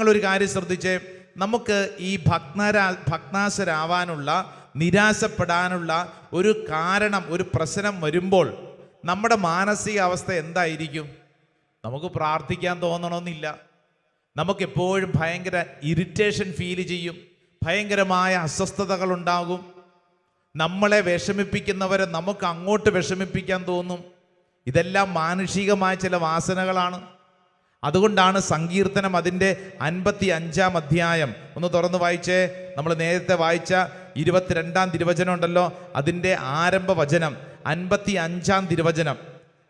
നിങ്ങളൊരു കാര്യം ശ്രദ്ധിച്ചേ, നമുക്ക് ഈ ഭഗ്നാശരാവാനുള്ള, നിരാശപ്പെടാനുള്ള ഒരു കാരണം, ഒരു പ്രശ്നം വരുമ്പോൾ നമ്മുടെ മാനസികാവസ്ഥ എന്തായിരിക്കും? നമുക്ക് പ്രാർത്ഥിക്കാൻ തോന്നണമെന്നില്ല. നമുക്കെപ്പോഴും ഭയങ്കര ഇറിറ്റേഷൻ ഫീൽ ചെയ്യും, ഭയങ്കരമായ അസ്വസ്ഥതകൾ ഉണ്ടാകും. നമ്മളെ വിഷമിപ്പിക്കുന്നവരെ നമുക്ക് അങ്ങോട്ട് വിഷമിപ്പിക്കാൻ തോന്നും. ഇതെല്ലാം മാനുഷികമായ ചില വാസനകളാണ്. അതുകൊണ്ടാണ് സങ്കീർത്തനം അതിൻ്റെ 55-ാം അധ്യായം ഒന്ന് തുറന്ന് വായിച്ചേ. നമ്മൾ നേരത്തെ വായിച്ച 22-ാം തിരുവചനം ഉണ്ടല്ലോ, അതിൻ്റെ ആരംഭ വചനം 55-ാം തിരുവചനം.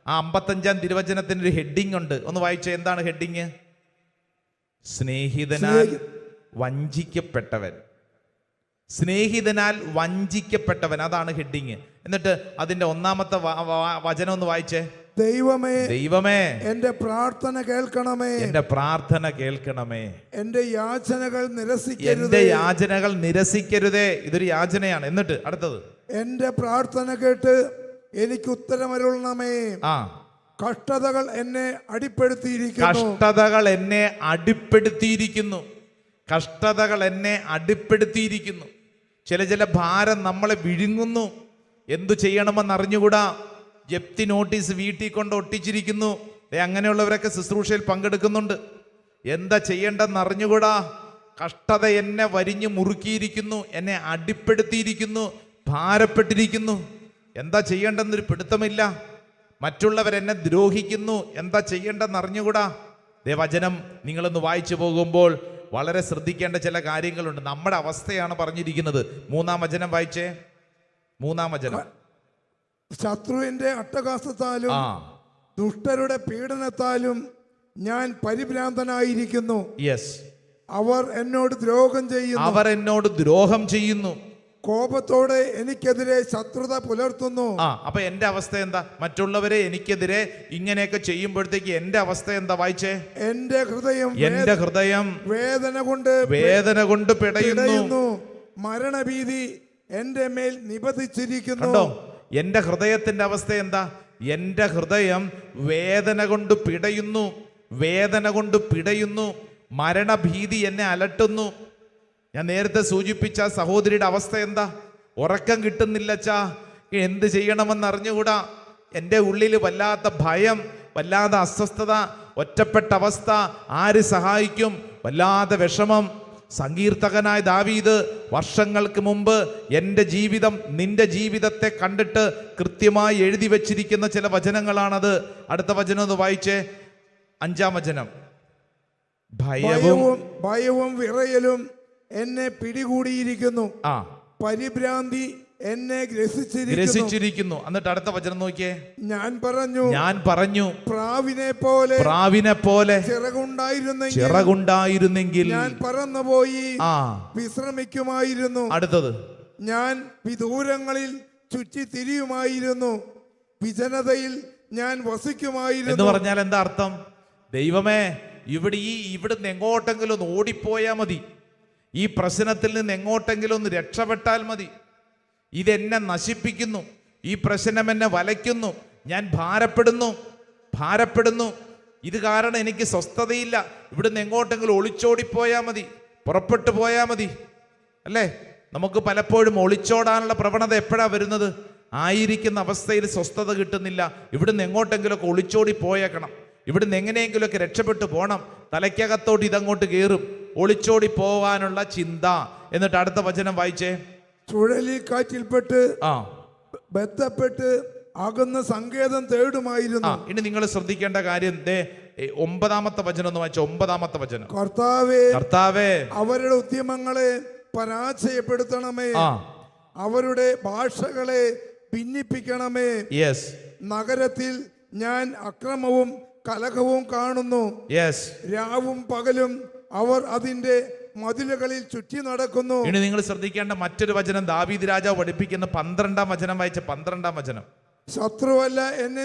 ആ 55-ാം തിരുവചനത്തിന് ഒരു ഹെഡിങ് ഉണ്ട്, ഒന്ന് വായിച്ചേ. എന്താണ് ഹെഡിങ്? സ്നേഹിതനാൽ വഞ്ചിക്കപ്പെട്ടവൻ. സ്നേഹിതനാൽ വഞ്ചിക്കപ്പെട്ടവൻ, അതാണ് ഹെഡിങ്. എന്നിട്ട് അതിന്റെ 1-ാമത്തെ വചനം ഒന്ന് വായിച്ചേ. ദൈവമേ, ദൈവമേ, എന്റെ പ്രാർത്ഥന കേൾക്കണമേ, എന്റെ പ്രാർത്ഥന കേൾക്കണമേ, എന്റെ യാചനകൾ നിരസിക്കരുതേ, എന്റെ യാചനകൾ നിരസിക്കരുതേ. ഇതൊരു യാചനയാണ്. എന്നിട്ട് അടുത്തത്, എന്റെ പ്രാർത്ഥന കേട്ട് എനിക്ക് ഉത്തരമരുളണമേ. കഷ്ടതകൾ എന്നെ അടിപ്പെടുത്തിയിരിക്കുന്നു. കഷ്ടതകൾ എന്നെ അടിപ്പെടുത്തിയിരിക്കുന്നു. കഷ്ടതകൾ എന്നെ അടിപ്പെടുത്തിയിരിക്കുന്നു. ചില ഭാരം നമ്മളെ വിഴുങ്ങുന്നു. എന്തു ചെയ്യണമെന്ന് അറിഞ്ഞുകൂടാ. ജപ്തി നോട്ടീസ് വീട്ടിൽ കൊണ്ട് ഒട്ടിച്ചിരിക്കുന്നു. അങ്ങനെയുള്ളവരൊക്കെ ശുശ്രൂഷയിൽ പങ്കെടുക്കുന്നുണ്ട്. എന്താ ചെയ്യേണ്ടെന്ന് അറിഞ്ഞുകൂടാ. കഷ്ടത എന്നെ വരിഞ്ഞു മുറുക്കിയിരിക്കുന്നു, എന്നെ അടിപ്പെടുത്തിയിരിക്കുന്നു, ഭാരപ്പെട്ടിരിക്കുന്നു. എന്താ ചെയ്യേണ്ടെന്നൊരു പിടുത്തമില്ല. മറ്റുള്ളവരെന്നെ ദ്രോഹിക്കുന്നു, എന്താ ചെയ്യേണ്ടെന്ന് അറിഞ്ഞുകൂടാ. വചനം നിങ്ങളൊന്ന് വായിച്ചു പോകുമ്പോൾ വളരെ ശ്രദ്ധിക്കേണ്ട ചില കാര്യങ്ങളുണ്ട്. നമ്മുടെ അവസ്ഥയാണ് പറഞ്ഞിരിക്കുന്നത്. 3-ാം വചനം വായിച്ചേ. 3-ാം വചനം. ശത്രുവിന്റെ അട്ടഹാസത്താലും ദുഷ്ടരുടെ പീഡനത്താലും ഞാൻ പരിഭ്രാന്തനായിരിക്കുന്നു. യെസ്, അവർ എന്നോട് ദ്രോഹം ചെയ്യുന്നു. അവർ എന്നോട് ദ്രോഹം ചെയ്യുന്നു. കോപത്തോടെ എനിക്കെതിരെ ശത്രുത പുലർത്തുന്നു. അപ്പൊ എന്റെ അവസ്ഥ എന്താ? മറ്റുള്ളവരെ എനിക്കെതിരെ ഇങ്ങനെയൊക്കെ ചെയ്യുമ്പോഴത്തേക്ക് എന്റെ അവസ്ഥ എന്താ? വായിച്ചേ. എന്റെ ഹൃദയം വേദന കൊണ്ട് പിടയുന്നു. മരണഭീതി എന്റെ മേൽ നിബന്ധിച്ചിരിക്കുന്നു. കണ്ടോ, എന്റെ ഹൃദയത്തിന്റെ അവസ്ഥ എന്താ? എന്റെ ഹൃദയം വേദന കൊണ്ട് പിടയുന്നു, വേദന കൊണ്ട് പിടയുന്നു. മരണഭീതി എന്നെ അലട്ടുന്നു. ഞാൻ നേരത്തെ സൂചിപ്പിച്ച സഹോദരിയുടെ അവസ്ഥ എന്താ? ഉറക്കം കിട്ടുന്നില്ലച്ചാ, എന്ത് ചെയ്യണമെന്ന് അറിഞ്ഞുകൂടാ. എൻ്റെ ഉള്ളിൽ വല്ലാത്ത ഭയം, വല്ലാത്ത അസ്വസ്ഥത, ഒറ്റപ്പെട്ട അവസ്ഥ. ആര് സഹായിക്കും? വല്ലാതെ വിഷമം. സങ്കീർത്തകനായ ദാവീദ് വർഷങ്ങൾക്ക് മുമ്പ് എൻ്റെ ജീവിതം നിന്റെ ജീവിതത്തെ കണ്ടിട്ട് കൃത്യമായി എഴുതി വച്ചിരിക്കുന്ന ചില വചനങ്ങളാണത്. അടുത്ത വചനം ഒന്ന് വായിച്ചേ. 5-ാം വചനം. ഭയവും വിറയലും എന്നെ പിടികൂടിയിരിക്കുന്നു. പരിഭ്രാന്തി എന്നെ ഗ്രസിച്ചിരിക്കുന്നു. എന്നിട്ട് അടുത്ത വചനം നോക്കിയേ. ഞാൻ പറഞ്ഞു പ്രാവിനെ പോലെ ചിറകുണ്ടായിരുന്നെങ്കിൽ ഞാൻ പറന്നുപോയി വിശ്രമിക്കുമായിരുന്നു. അടുത്തത്, ഞാൻ വിദൂരങ്ങളിൽ ചുറ്റി തിരിയുമായിരുന്നു, വിജനതയിൽ ഞാൻ വസിക്കുമായിരുന്നു. എന്ന് പറഞ്ഞാൽ എന്താ അർത്ഥം? ദൈവമേ, ഇവിടുന്ന് എങ്ങോട്ടെങ്കിലും ഒന്ന് ഓടിപ്പോയാൽ മതി. ഈ പ്രശ്നത്തിൽ നിന്ന് എങ്ങോട്ടെങ്കിലും ഒന്ന് രക്ഷപ്പെട്ടാൽ മതി. ഇതെന്നെ നശിപ്പിക്കുന്നു, ഈ പ്രശ്നം എന്നെ വലയ്ക്കുന്നു, ഞാൻ ഭാരപ്പെടുന്നു. ഇത് കാരണം എനിക്ക് സ്വസ്ഥതയില്ല. ഇവിടുന്ന് എങ്ങോട്ടെങ്കിലും ഒളിച്ചോടിപ്പോയാൽ മതി, പുറപ്പെട്ടു പോയാൽ മതി. അല്ലേ? നമുക്ക് പലപ്പോഴും ഒളിച്ചോടാനുള്ള പ്രവണത എപ്പോഴാണ് വരുന്നത്? ആയിരിക്കുന്ന അവസ്ഥയിൽ സ്വസ്ഥത കിട്ടുന്നില്ല. ഇവിടുന്ന് എങ്ങോട്ടെങ്കിലുമൊക്കെ ഒളിച്ചോടി പോയേക്കണം, ഇവിടുന്ന് എങ്ങനെയെങ്കിലുമൊക്കെ രക്ഷപ്പെട്ടു പോകണം. തലയ്ക്കകത്തോട്ട് ഇതങ്ങോട്ട് കയറും, ഒളിച്ചോടി പോവാനുള്ള ചിന്ത. എന്നിട്ട് അടുത്ത വചനം വായിച്ചേ. ചുഴലിക്കാറ്റിൽപ്പെട്ട് ബന്ധപ്പെട്ട് അകന്ന സങ്കേതം തേടുമായിരുന്നു. ഇനി നിങ്ങൾ ശ്രദ്ധിക്കേണ്ട കാര്യം 9-ാമത്തെ വചനം ഒന്ന് വായിച്ചോ. 9-ാമത്തെ വചനം. കർത്താവേ, അവരുടെ ഉദ്യമങ്ങളെ പരാജയപ്പെടുത്തണമേ, അവരുടെ ഭാഷകളെ ഭിന്നിപ്പിക്കണമേ. യെസ്. നഗരത്തിൽ ഞാൻ അക്രമവും കലഹവും കാണുന്നു. യെസ്. രാവും പകലും അവർ അതിന്റെ മതിലുകളിൽ ചുറ്റി നടക്കുന്നു. ഇനി നിങ്ങൾ ശ്രദ്ധിക്കേണ്ട മറ്റൊരു വചനം ദാവീദ് രാജാവ് പഠിപ്പിക്കുന്ന 12-ാം വചനം വായിച്ച. 12-ാം വചനം. ശത്രുവല്ല എന്നെ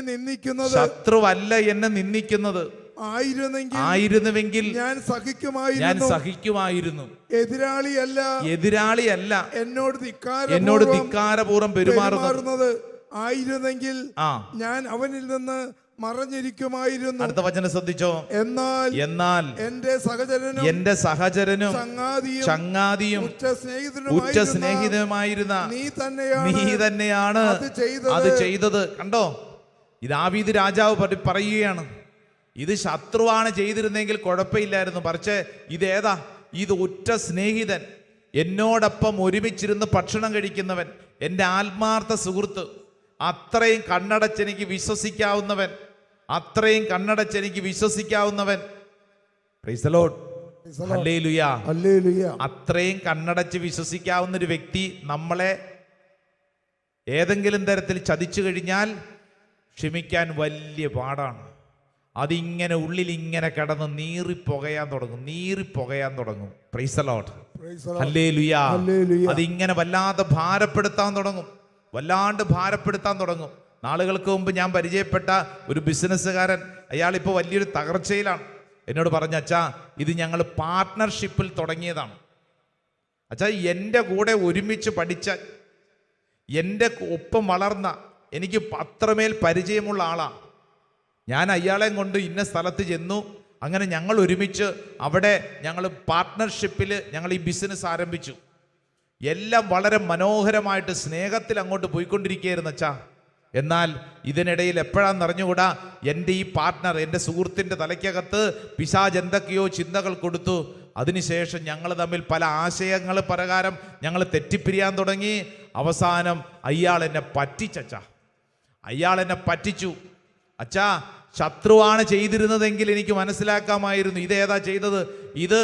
നിന്ദിക്കുന്നത് ആയിരുന്നെങ്കിൽ ഞാൻ സഹിക്കുമായിരുന്നു. എതിരാളിയല്ല എന്നോട് ധിക്കാരപൂർവം പെരുമാറുന്നത് ആയിരുന്നെങ്കിൽ ഞാൻ അവനിൽ നിന്ന് മറഞ്ഞിരിക്കുമായിരുന്നു. അടുത്ത വചനം ശ്രദ്ധിച്ചോ. എന്നാൽ എന്റെ സഹചരനും ചങ്ങാതിയും ഉറ്റ സ്നേഹിതനുമായിരുന്ന നീ തന്നെയാണ് അത് ചെയ്തത്. കണ്ടോ, ഇത് ദാവീദ് രാജാവ് പറയുകയാണ്, ഇത് ശത്രുവാണ് ചെയ്തിരുന്നെങ്കിൽ കുഴപ്പമില്ലായിരുന്നു. പക്ഷേ ഇതേതാ? ഇത് ഉറ്റ സ്നേഹിതൻ, എന്നോടൊപ്പം ഒരുമിച്ചിരുന്ന് ഭക്ഷണം കഴിക്കുന്നവൻ, എൻ്റെ ആത്മാർത്ഥ സുഹൃത്ത്, അത്രയും കണ്ണടച്ചെനിക്ക് വിശ്വസിക്കാവുന്നവൻ, അത്രയും കണ്ണടച്ചെനിക്ക് വിശ്വസിക്കാവുന്നവൻ. Praise the lord, hallelujah, hallelujah. അത്രയും കണ്ണടച്ച് വിശ്വസിക്കാവുന്ന ഒരു വ്യക്തി നമ്മളെ ഏതെങ്കിലും തരത്തിൽ ചതിച്ചു കഴിഞ്ഞാൽ ക്ഷമിക്കാൻ വലിയ പാടാണ്. അതിങ്ങനെ ഉള്ളിൽ ഇങ്ങനെ കിടന്ന് നീറിപ്പുകയാൻ തുടങ്ങും. Price the lord, hallelujah. അതിങ്ങനെ വല്ലാതെ വല്ലാണ്ട് ഭാരപ്പെടുത്താൻ തുടങ്ങും. നാളുകൾക്ക് മുമ്പ് ഞാൻ പരിചയപ്പെട്ട ഒരു ബിസിനസ്സുകാരൻ, അയാളിപ്പോൾ വലിയൊരു തകർച്ചയിലാണ്. എന്നോട് പറഞ്ഞ, അച്ഛാ, ഇത് ഞങ്ങൾ പാർട്ട്ണർഷിപ്പിൽ തുടങ്ങിയതാണ്. അച്ഛാ, എൻ്റെ കൂടെ ഒരുമിച്ച് പഠിച്ച, എൻ്റെ ഒപ്പം വളർന്ന, എനിക്ക് അത്രമേൽ പരിചയമുള്ള ആളാണ്. ഞാൻ അയാളെ കൊണ്ട് ഇന്ന സ്ഥലത്ത് ചെന്നു. അങ്ങനെ ഞങ്ങൾ ഒരുമിച്ച് അവിടെ ഞങ്ങൾ പാർട്ട്ണർഷിപ്പിൽ ഞങ്ങൾ ഈ ബിസിനസ് ആരംഭിച്ചു. എല്ലാം വളരെ മനോഹരമായിട്ട് സ്നേഹത്തിൽ അങ്ങോട്ട് പോയിക്കൊണ്ടിരിക്കുകയായിരുന്നു അച്ഛാ. എന്നാൽ ഇതിനിടയിൽ എപ്പോഴാന്ന് അറിഞ്ഞുകൂടാ, എൻ്റെ ഈ പാർട്ട്ണർ, എൻ്റെ സുഹൃത്തിൻ്റെ തലയ്ക്കകത്ത് പിശാച് എന്തൊക്കെയോ ചിന്തകൾ കൊടുത്തു. അതിനുശേഷം ഞങ്ങൾ തമ്മിൽ പല ആശയങ്ങൾ പ്രകാരം ഞങ്ങൾ തെറ്റിപ്പിരിയാൻ തുടങ്ങി. അവസാനം അയാൾ എന്നെ പറ്റിച്ചു. അച്ഛാ, ശത്രുവാണ് ചെയ്തിരുന്നതെങ്കിൽ എനിക്ക് മനസ്സിലാക്കാമായിരുന്നു. ഇതേതാ ചെയ്തത്? ഇത്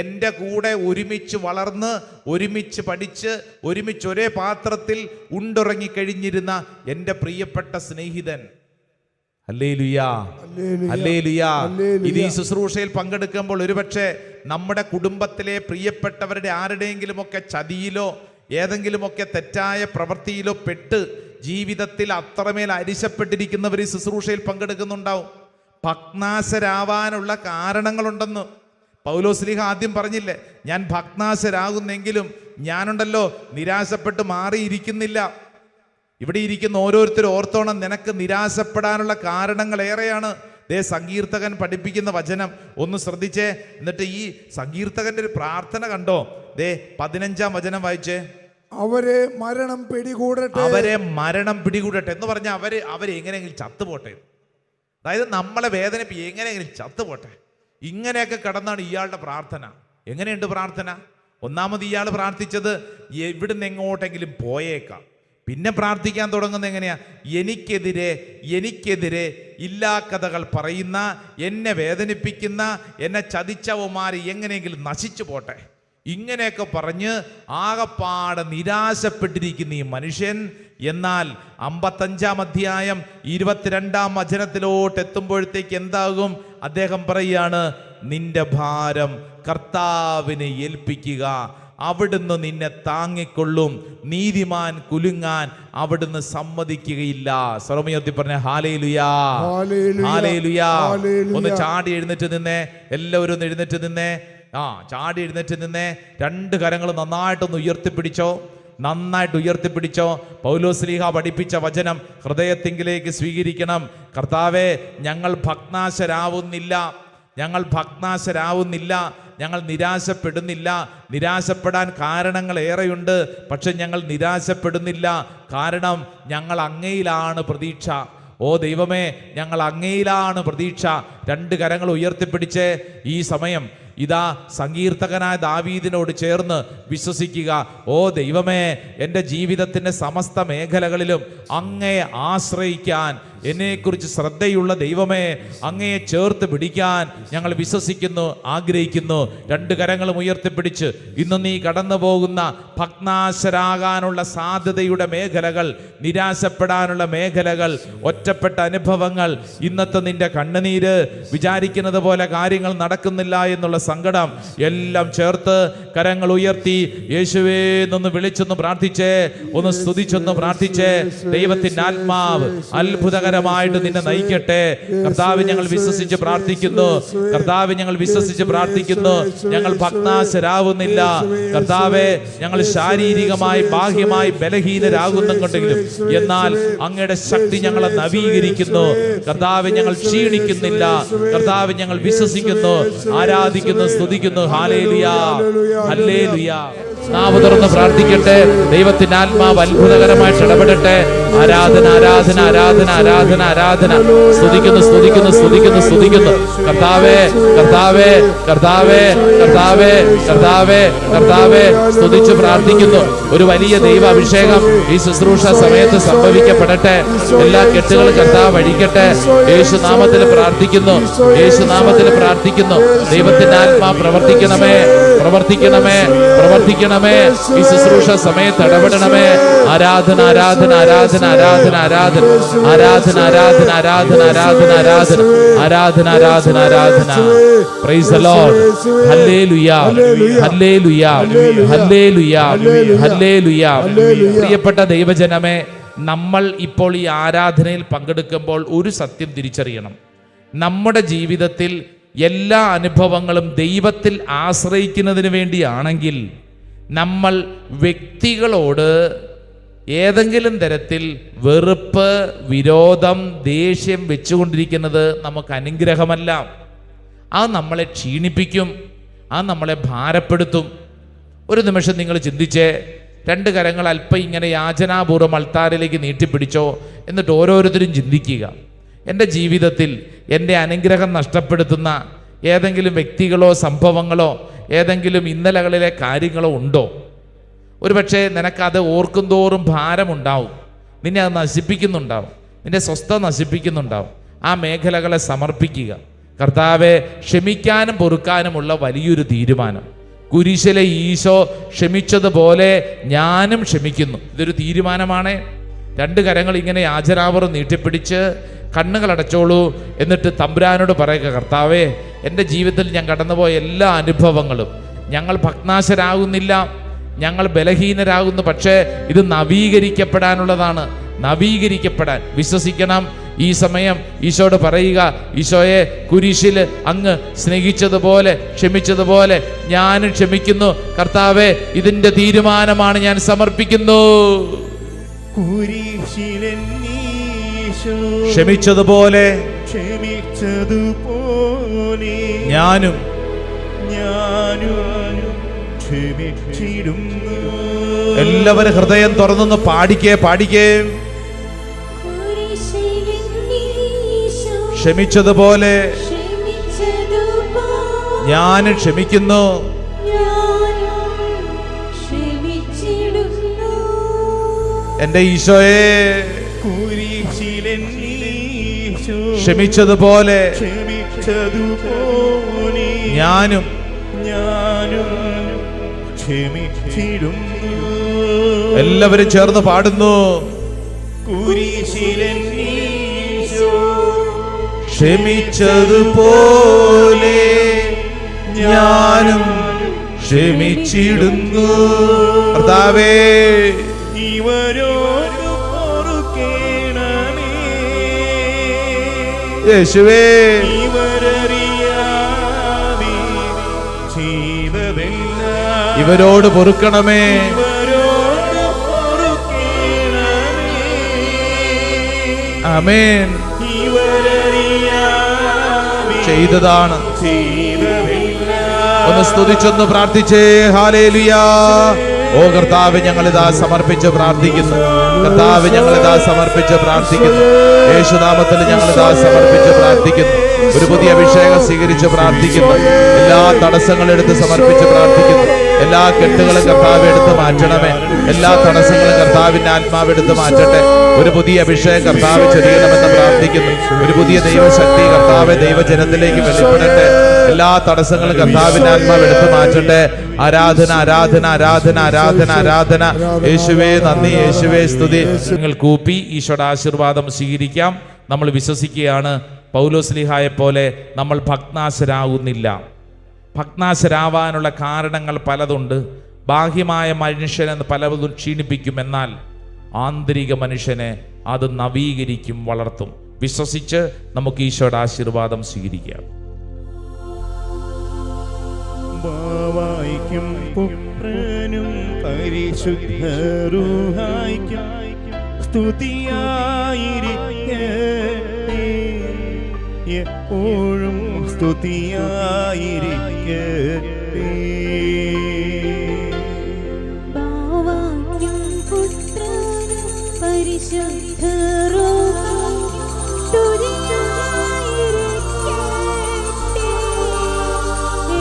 എൻ്റെ കൂടെ ഒരുമിച്ച് വളർന്ന്, ഒരുമിച്ച് പഠിച്ച്, ഒരുമിച്ച് ഒരേ പാത്രത്തിൽ ഉണ്ടുറങ്ങിക്കഴിഞ്ഞിരുന്ന എൻ്റെ പ്രിയപ്പെട്ട സ്നേഹിതൻ. Hallelujah, hallelujah. ഇത് ഈ ശുശ്രൂഷയിൽ പങ്കെടുക്കുമ്പോൾ ഒരുപക്ഷെ നമ്മുടെ കുടുംബത്തിലെ പ്രിയപ്പെട്ടവരുടെ ആരുടെയെങ്കിലുമൊക്കെ ചതിയിലോ ഏതെങ്കിലുമൊക്കെ തെറ്റായ പ്രവൃത്തിയിലോ പെട്ട് ജീവിതത്തിൽ അത്രമേൽ അരിശപ്പെട്ടിരിക്കുന്നവർ ഈ ശുശ്രൂഷയിൽ പങ്കെടുക്കുന്നുണ്ടാവും. ഭഗ്നാശരാവാനുള്ള കാരണങ്ങളുണ്ടെന്ന് പൗലോസ്ലീഹ ആദ്യം പറഞ്ഞില്ലേ, ഞാൻ ഭഗ്നാശരാകുന്നെങ്കിലും ഞാനുണ്ടല്ലോ നിരാശപ്പെട്ട് മാറിയിരിക്കുന്നില്ല. ഇവിടെ ഇരിക്കുന്ന ഓരോരുത്തരും ഓർത്തോണം, നിനക്ക് നിരാശപ്പെടാനുള്ള കാരണങ്ങൾ ഏറെയാണ്. സങ്കീർത്തകൻ പഠിപ്പിക്കുന്ന വചനം ഒന്ന് ശ്രദ്ധിച്ചേ. എന്നിട്ട് ഈ സങ്കീർത്തകന്റെ ഒരു പ്രാർത്ഥന കണ്ടോ. 15-ാം വചനം വായിച്ചേ. അവരെ മരണം പിടികൂടട്ടെ എന്ന് പറഞ്ഞാൽ അവരെ എങ്ങനെയെങ്കിലും ചത്തുപോട്ടെ. അതായത് നമ്മളെ എങ്ങനെയെങ്കിലും ചത്തുപോട്ടെ. ഇങ്ങനെയൊക്കെ കടന്നാണ് ഇയാളുടെ പ്രാർത്ഥന. എങ്ങനെയുണ്ട് പ്രാർത്ഥന? ഒന്നാമത് ഇയാൾ പ്രാർത്ഥിച്ചത് ഇവിടുന്ന് എങ്ങോട്ടെങ്കിലും പോയേക്കാം. പിന്നെ പ്രാർത്ഥിക്കാൻ തുടങ്ങുന്നത് എങ്ങനെയാ? എനിക്കെതിരെ ഇല്ലാ കഥകൾ പറയുന്ന, എന്നെ വേദനിപ്പിക്കുന്ന, എന്നെ ചതിച്ചവന്മാർ എങ്ങനെയെങ്കിലും നശിച്ചു പോട്ടെ. ഇങ്ങനെയൊക്കെ പറഞ്ഞ് ആകപ്പാടെ നിരാശപ്പെട്ടിരിക്കുന്ന ഈ മനുഷ്യൻ, എന്നാൽ 55-ാം അധ്യായം 22-ാം വചനത്തിലോട്ട് എത്തുമ്പോഴത്തേക്ക് എന്താകും? അദ്ദേഹം പറയുകയാണ്, നിന്റെ ഭാരം കർത്താവിനെ ഏൽപ്പിക്കുക, അവിടുന്ന് നിന്നെ താങ്ങിക്കൊള്ളും, നീതിമാൻ കുലുങ്ങാൻ അവിടുന്ന് സമ്മതിക്കുകയില്ല. സ്വരമുയർത്തി പറഞ്ഞ ഹല്ലേലൂയാ, ഹല്ലേലൂയാ. ഒന്ന് ചാടി എഴുന്നേറ്റ് നിന്നേ, എല്ലാവരും ഒന്ന് എഴുന്നേറ്റ് നിന്നേ. ചാടി എഴുന്നേറ്റ് നിന്നേ. 2 കരങ്ങൾ നന്നായിട്ട് ഉയർത്തിപ്പിടിച്ചോ. പൗലോസ്ലീഹ പഠിപ്പിച്ച വചനം ഹൃദയത്തിങ്കിലേക്ക് സ്വീകരിക്കണം. കർത്താവേ, ഞങ്ങൾ ഭഗ്നാശരാവുന്നില്ല, ഞങ്ങൾ നിരാശപ്പെടുന്നില്ല. നിരാശപ്പെടാൻ കാരണങ്ങൾ ഏറെയുണ്ട്, പക്ഷെ ഞങ്ങൾ നിരാശപ്പെടുന്നില്ല. കാരണം ഞങ്ങൾ അങ്ങയിലാണ് പ്രതീക്ഷ. ഓ ദൈവമേ, ഞങ്ങൾ അങ്ങയിലാണ് പ്രതീക്ഷ. 2 കരങ്ങൾ ഉയർത്തിപ്പിടിച്ച് ഈ സമയം ഇതാ സങ്കീർത്തകനായ ദാവീദിനോട് ചേർന്ന് വിശ്വസിക്കുക. ഓ ദൈവമേ, എൻ്റെ ജീവിതത്തിൻ്റെ സമസ്ത മേഖലകളിലും അങ്ങയെ ആശ്രയിക്കാൻ, എന്നെക്കുറിച്ച് ശ്രദ്ധയുള്ള ദൈവമേ, അങ്ങയെ ചേർത്ത് പിടിക്കാൻ ഞങ്ങൾ വിശ്വസിക്കുന്നു, ആഗ്രഹിക്കുന്നു. 2 കരങ്ങളും ഉയർത്തിപ്പിടിച്ച് ഇന്ന് നീ കടന്നു പോകുന്ന ഭഗ്നാശരാകാനുള്ള സാധ്യതയുടെ മേഖലകൾ, നിരാശപ്പെടാനുള്ള മേഖലകൾ, ഒറ്റപ്പെട്ട അനുഭവങ്ങൾ, ഇന്നത്തെ നിന്റെ കണ്ണുനീര്, വിചാരിക്കുന്നത് പോലെ കാര്യങ്ങൾ നടക്കുന്നില്ല എന്നുള്ള സങ്കടം എല്ലാം ചേർത്ത് കരങ്ങൾ ഉയർത്തി യേശുവേ എന്നൊന്ന് വിളിച്ചൊന്ന് പ്രാർത്ഥിച്ചേ, ഒന്ന് സ്തുതിച്ചൊന്ന് പ്രാർത്ഥിച്ചേ. ദൈവത്തിന്റെ ആത്മാവ് അത്ഭുത അത്ഭുതകരമായിട്ട് നിന്നെ നയിക്കട്ടെ. കർത്താവ്, ഞങ്ങൾ വിശ്വസിച്ച് പ്രാർത്ഥിക്കുന്നു. കർത്താവ്, ഞങ്ങൾ വിശ്വസിച്ച് പ്രാർത്ഥിക്കുന്നു. ഞങ്ങൾ ഭഗ്നാശരാവുന്നില്ല. കർത്താവെ, ഞങ്ങൾ ശാരീരികമായി ബാഹ്യമായി ബലഹീനരാകുന്നുണ്ടെങ്കിലും എന്നാൽ അങ്ങയുടെ ശക്തി ഞങ്ങളെ നവീകരിക്കുന്നു. കർത്താവ്, ഞങ്ങൾ ക്ഷീണിക്കുന്നില്ല. കർത്താവ്, ഞങ്ങൾ വിശ്വസിക്കുന്നു, ആരാധിക്കുന്നു, സ്തുതിക്കുന്നു. Hallelujah, hallelujah. നാവ് തുറന്ന് പ്രാർത്ഥിക്കട്ടെ. ദൈവത്തിന്റെ ആത്മാവ് അത്ഭുതകരമായിട്ട് ഇടപെടട്ടെ. ആരാധന, ആരാധന, ആരാധന, ആരാധന, ആരാധന. സ്തുതിക്കുന്നു, സ്തുതിക്കുന്നു, സ്തുതിക്കുന്നു, സ്തുതിക്കുന്നു. കർത്താവേ, കർത്താവേ, കർത്താവേ, കർത്താവേ, കർത്താവേ, കർത്താവേ, സ്തുതിച്ച് പ്രാർത്ഥിക്കുന്നു. ഒരു വലിയ ദൈവ അഭിഷേകം ഈ ശുശ്രൂഷ സമയത്ത് സംഭവിക്കപ്പെടട്ടെ. എല്ലാ കെട്ടുകളും കർത്താവ് അഴിക്കട്ടെ. യേശുനാമത്തിൽ പ്രാർത്ഥിക്കുന്നു, യേശുനാമത്തിൽ പ്രാർത്ഥിക്കുന്നു. ദൈവത്തിന്റെ ആത്മാവ് പ്രവർത്തിക്കണമേ, പ്രവർത്തിക്കണമേ, പ്രവർത്തിക്കണമേ. ഈ ശുശ്രൂഷ സമയത്ത് ഇടപെടണമേ. ആരാധന, ആരാധന, ആരാധന, ആരാധന, ആരാധന, ആരാധന, ആരാധന, ആരാധന, ആരാധന, ആരാധന, ആരാധന, ആരാധന, ആരാധന. Price the lord. Hallelujah, hallelujah, hallelujah, hallelujah. പ്രിയപ്പെട്ട ദൈവജനമേ, നമ്മൾ ഇപ്പോൾ ഈ ആരാധനയിൽ പങ്കെടുക്കുമ്പോൾ ഒരു സത്യം തിരിച്ചറിയണം. നമ്മുടെ ജീവിതത്തിൽ എല്ലാ അനുഭവങ്ങളും ദൈവത്തിൽ ആശ്രയിക്കുന്നതിന് വേണ്ടിയാണെങ്കിൽ നമ്മൾ വ്യക്തികളോട് ഏതെങ്കിലും തരത്തിൽ വെറുപ്പ്, വിരോധം, ദേഷ്യം വെച്ചുകൊണ്ടിരിക്കുന്നത് നമുക്ക് അനുഗ്രഹമല്ല. അത് നമ്മളെ ക്ഷീണിപ്പിക്കും, അത് നമ്മളെ ഭാരപ്പെടുത്തും. ഒരു നിമിഷം നിങ്ങൾ ചിന്തിച്ചേ. രണ്ട് കരങ്ങൾ അല്പം ഇങ്ങനെ യാചനാപൂർവ്വം അൾത്താരിലേക്ക് നീട്ടിപ്പിടിച്ചോ. എന്നിട്ട് ഓരോരുത്തരും ചിന്തിക്കുക, എൻ്റെ ജീവിതത്തിൽ എൻ്റെ അനുഗ്രഹം നഷ്ടപ്പെടുത്തുന്ന ഏതെങ്കിലും വ്യക്തികളോ സംഭവങ്ങളോ ഏതെങ്കിലും ഇന്നലകളിലെ കാര്യങ്ങളോ ഉണ്ടോ? ഒരുപക്ഷെ നിനക്കത് ഓർക്കും തോറും ഭാരമുണ്ടാവും, നിന്നെ അത് നശിപ്പിക്കുന്നുണ്ടാവും, നിന്റെ സ്വസ്ഥത നശിപ്പിക്കുന്നുണ്ടാവും. ആ മേഖലകളെ സമർപ്പിക്കുക. കർത്താവെ, ക്ഷമിക്കാനും പൊറുക്കാനുമുള്ള വലിയൊരു തീരുമാനം. കുരിശിലെ ഈശോ ക്ഷമിച്ചതുപോലെ ഞാനും ക്ഷമിക്കുന്നു. ഇതൊരു തീരുമാനമാണ്. രണ്ട് കരങ്ങൾ ഇങ്ങനെ യാചനാപൂർവ്വം നീട്ടിപ്പിടിച്ച് കണ്ണുകൾ അടച്ചോളൂ. എന്നിട്ട് തമ്പുരാനോട് പറയുക, കർത്താവേ, എൻ്റെ ജീവിതത്തിൽ ഞാൻ കടന്നുപോയ എല്ലാ അനുഭവങ്ങളും, ഞങ്ങൾ ഭഗ്നാശരാകുന്നില്ല, ഞങ്ങൾ ബലഹീനരാകുന്നു, പക്ഷേ ഇത് നവീകരിക്കപ്പെടാനുള്ളതാണ്. നവീകരിക്കപ്പെടാൻ വിശ്വസിക്കണം. ഈ സമയം ഈശോയോട് പറയുക, ഈശോയെ, കുരിശിൽ അങ്ങ് സ്നേഹിച്ചതുപോലെ ക്ഷമിച്ചതുപോലെ ഞാനും ക്ഷമിക്കുന്നു. കർത്താവേ, ഇതിൻ്റെ തീരുമാനമാണ് ഞാൻ സമർപ്പിക്കുന്നു. ക്ഷമിച്ചതുപോലെ ഞാനും എല്ലാവരും ഹൃദയം തുറന്നൊന്ന് പാടിക്കേ, പാടിക്കേ. ക്ഷമിച്ചതുപോലെ ഞാനും ക്ഷമിക്കുന്നു. എന്റെ ഈശോയെ, ക്ഷമിച്ചതുപോലെ ഞാനും എല്ലാവരും ചേർന്ന് പാടുന്നു. ക്ഷമിച്ചതുപോലെ ഞാനും ക്ഷമിച്ചിടുന്നു. കർത്താവേ, യേശുവേ, ഇവരോട് പൊറുക്കണമേ. ആമേൻ. ചെയ്തതാണ്. ഒന്ന് സ്തുതിച്ചൊന്ന് പ്രാർത്ഥിച്ചേ. ഹല്ലേലൂയ. ഓ കർത്താവ്, ഞങ്ങളിതാ സമർപ്പിച്ച് പ്രാർത്ഥിക്കുന്നു. കർത്താവ്, ഞങ്ങളിതാ സമർപ്പിച്ച് പ്രാർത്ഥിക്കുന്നു. യേശുനാമത്തിൽ ഞങ്ങളിതാ സമർപ്പിച്ച് പ്രാർത്ഥിക്കുന്നു. ഒരു പുതിയ അഭിഷേകം സ്വീകരിച്ച് പ്രാർത്ഥിക്കുന്നു. എല്ലാ തടസ്സങ്ങളും എടുത്ത് സമർപ്പിച്ച് പ്രാർത്ഥിക്കുന്നു. എല്ലാ കെട്ടുകളും കർത്താവ് എടുത്ത് മാറ്റണമേ. എല്ലാ തടസ്സങ്ങളും കർത്താവിന്റെ ആത്മാവ് എടുത്ത് മാറ്റട്ടെ. ഒരു പുതിയ അഭിഷേകം കർത്താവ് ചൊരിയണമെന്ന് പ്രാർത്ഥിക്കുന്നു. ഒരു പുതിയ ദൈവശക്തി കർത്താവ് ദൈവജനത്തിലേക്ക് വെളിപ്പെടട്ടെ. എല്ലാ തടസ്സങ്ങളും കർത്താവിന്റെ ആത്മാവ് എടുത്ത് മാറ്റട്ടെ. ആരാധന, ആരാധന, ആരാധന, ആരാധന, ആരാധന. യേശുവേ നന്ദി, യേശുവേ സ്തുതി. നിങ്ങൾ കൂപ്പി ഈശോയുടെ ആശീർവാദം സ്വീകരിക്കാം. നമ്മൾ വിശ്വസിക്കുകയാണ്, പൗലോസ്ലീഹായെ പോലെ നമ്മൾ ഭഗ്നാശരാകുന്നില്ല. ഭഗ്നാശരാവാനുള്ള കാരണങ്ങൾ പലതുണ്ട്. ബാഹ്യമായ മനുഷ്യനെന്ന് പലതും ക്ഷീണിപ്പിക്കും. എന്നാൽ ആന്തരിക മനുഷ്യനെ അത് നവീകരിക്കും, വളർത്തും. വിശ്വസിച്ച് നമുക്ക് ഈശോയുടെ ആശീർവാദം സ്വീകരിക്കാം. ബാവായിക്കും പുത്രനും പരിശുദ്ധ റൂഹായിക്കും സ്തുതിയായിരിക്കട്ടെ, എപ്പോഴും സ്തുതിയായിരിക്കട്ടെ. ബാവായിക്കും പുത്രനും പരിശുദ്ധ റൂഹായിക്കും സ്തുതിയായിരിക്കട്ടെ,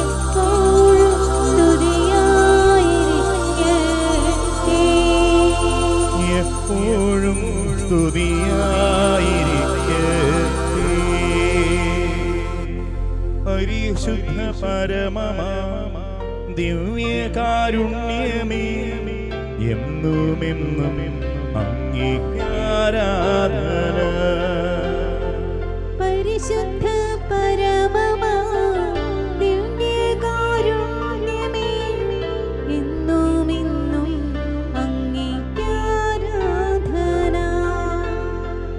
എപ്പോഴും സ്തുതിയായിരിക്കട്ടെ. എപ്പോഴും സ്തുതിയായിരിക്കട്ടെ. പരിശുദ്ധ പരമമാ ദിവ്യകാരുണ്യമേ, എന്നുമെന്നും